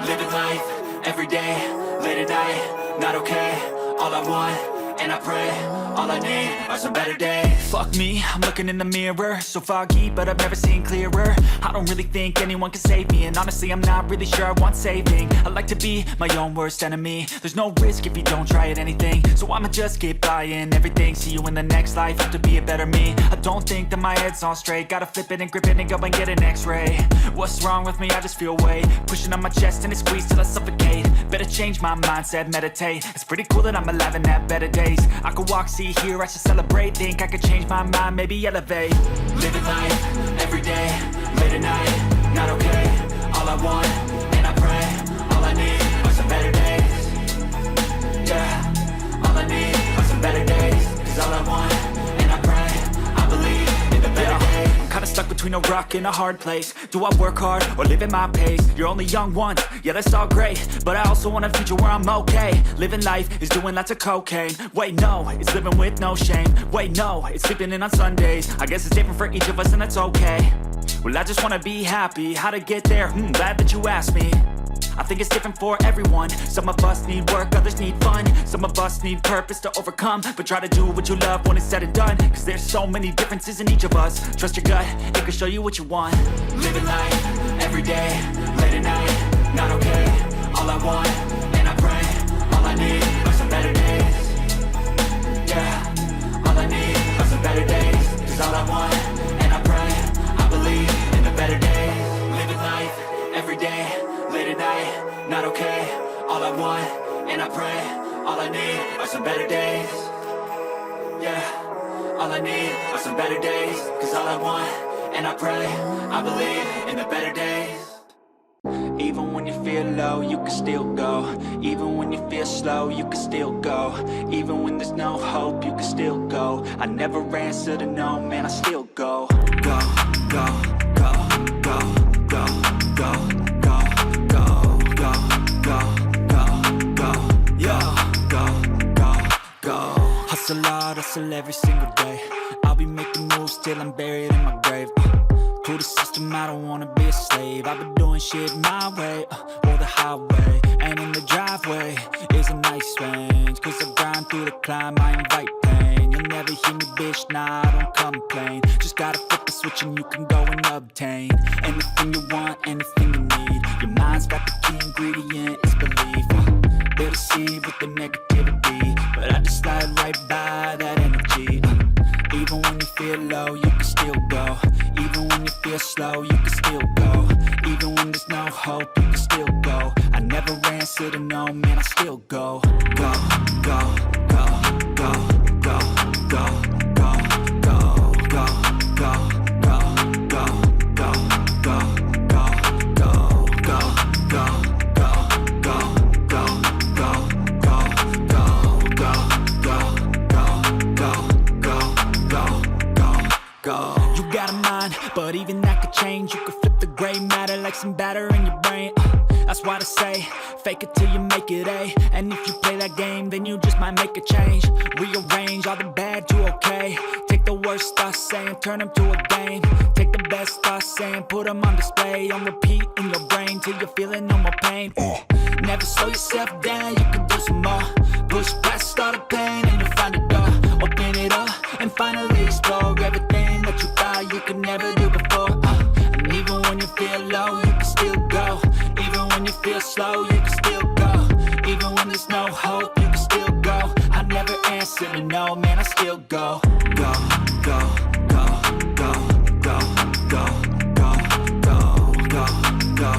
Living life, every day, late at night, not okay. All I want, and I pray, all I need are some better days. Fuck me, I'm looking in the mirror, so foggy, but I've never seen clearer. I don't really think anyone can save me, and honestly I'm not really sure I want saving. I like to be my own worst enemy. There's no risk if you don't try at anything, so I'ma just keep buying everything. See you in the next life, have to be a better me. I don't think that my head's on straight, gotta flip it and grip it and go and get an x-ray. What's wrong with me? I just feel weight pushing on my chest and it squeezes till I suffocate. Better change my mindset, meditate. It's pretty cool that I'm alive and have better days. I could walk, see, hear, I should celebrate. Think I could change my mind, maybe elevate. Living life, every day, late at night, not okay. All I want, and I pray, all I need are some better days. Yeah, all I need are some better days. Cause all I want, and I pray, I believe in the better days. I'm kinda stuck between a rock and a hard place. Do I work hard or live at my pace? You're only young once, yeah that's all great, but I also want a future where I'm okay. Living life is doing lots of cocaine. Wait no, it's living with no shame. Wait no, it's sleeping in on Sundays. I guess it's different for each of us and that's okay. Well I just wanna be happy, how to get there? Glad that you asked me. I think it's different for everyone. Some of us need work, others need fun. Some of us need purpose to overcome. But try to do what you love when it's said and done. Cause there's so many differences in each of us. Trust your gut, it can show you what you want. Living life, every day, late at night, not okay. All I want, and I pray, all I need are some better days. Yeah, all I need are some better days. Cause all I want, and I pray, I believe in the better days. Living life, every day, late at night, not okay. All I want, and I pray, all I need are some better days. Yeah, all I need are some better days. Cause all I want, and I pray, I believe in the better days. Even when you feel low, you can still go. Even when you feel slow, you can still go. Even when there's no hope, you can still go. I never answer to no, man, I still go. Go, go, go, go, go, go. Hustle hard, hustle every single day. I'll be making moves till I'm buried in my grave. To the system, I don't wanna be a slave. I've been doing shit my way, or the highway. And in the driveway is a nice range. Cause I grind through the climb, I invite pain. You'll never hear me, bitch, nah, I don't complain. Just gotta flip the switch and you can go and obtain anything you want, anything you need. Your mind's got the key ingredient, it's belief. They'll deceive with the negativity, but I just slide right by that energy. Even when you feel low, you can still go. Even when you feel slow, you can still go. Even when there's no hope, you can still go. I never answer to no, man, I still go. Go, go, go, go, go, go, go, go, go, go, go, go, go, go, go, go, go. You got a mind, but even that could change. You could flip the gray matter like some batter in your brain. That's why they say, fake it till you make it A. And if you play that game, then you just might make a change. Rearrange all the bad to okay. Take the worst thoughts saying, turn them to a game. Take the best thoughts saying, put them on display. On repeat in your brain till you're feeling no more pain. Never slow yourself down, you can do some more. Push past all the pain and you'll find a door. Open it up and finally explore everything that you thought you could never do before. And even when you feel low, you can still go. Even when you feel slow, you can still go. Even when there's no hope, you can still go. I never answer to no, man, I still go. Go, go, go, go, go, go, go, go, go, go.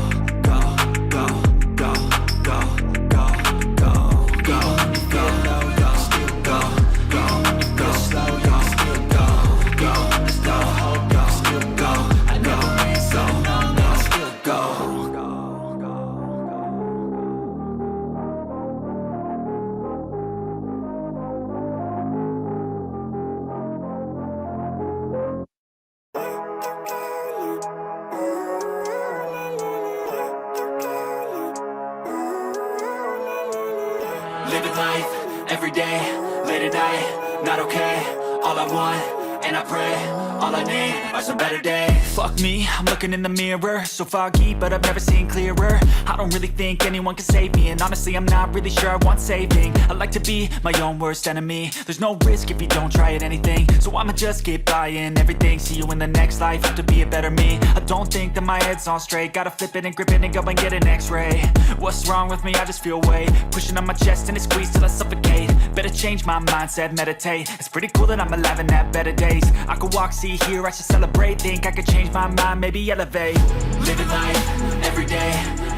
Living life, every day, late at night, not okay. All I want, and I pray, all I need are some better days. Fuck me, I'm looking in the mirror, so foggy, but I've never seen clearer. I I don't really think anyone can save me, and honestly I'm not really sure I want saving. I like to be my own worst enemy. There's no risk if you don't try at anything, so I'ma just get buying everything. See you in the next life, have to be a better me. I don't think that my head's on straight, gotta flip it and grip it and go and get an x-ray. What's wrong with me? I just feel weight pushing on my chest and it squeezes till I suffocate. Better change my mindset, meditate. It's pretty cool that I'm alive and have better days. I could walk, see, hear, I should celebrate. Think I could change my mind, maybe elevate. Living life, everyday,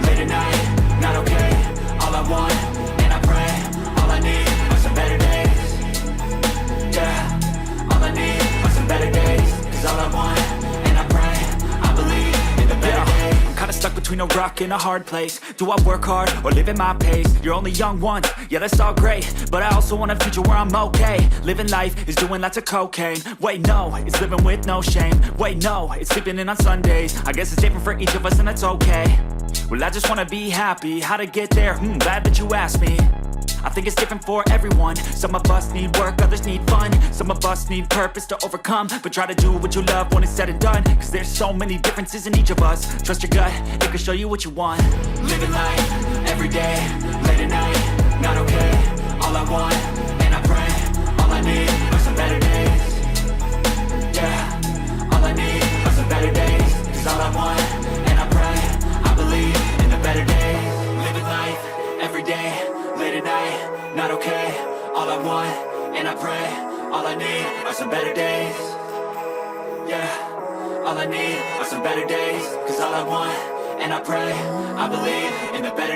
late at night, not okay. All I want, and I pray, all I need are some better days. Yeah, all I need are some better days. Cause all I want, and I pray, I believe in the better days. I'm kinda stuck between a rock and a hard place. Do I work hard or live at my pace? You're only young once, yeah that's all great, but I also want a future where I'm okay. Living life is doing lots of cocaine. Wait no, it's living with no shame. Wait no, it's sleeping in on Sundays. I guess it's different for each of us and that's okay. Well I just wanna be happy, how to get there? Glad that you asked me. I think it's different for everyone. Some of us need work, others need fun. Some of us need purpose to overcome. But try to do what you love when it's said and done. Cause there's so many differences in each of us. Trust your gut, it can show you what you want. Living life, everyday, late at night, not okay. All I want, and I pray, all I need are some better days. Yeah, all I need are some better days. Cause all I want, and I pray, I believe in the better days. Living life, everyday, late at night, not okay. All I want, and I pray, all I need are some better days. Yeah, all I need are some better days. Cause all I want, and I pray, I believe in the better days.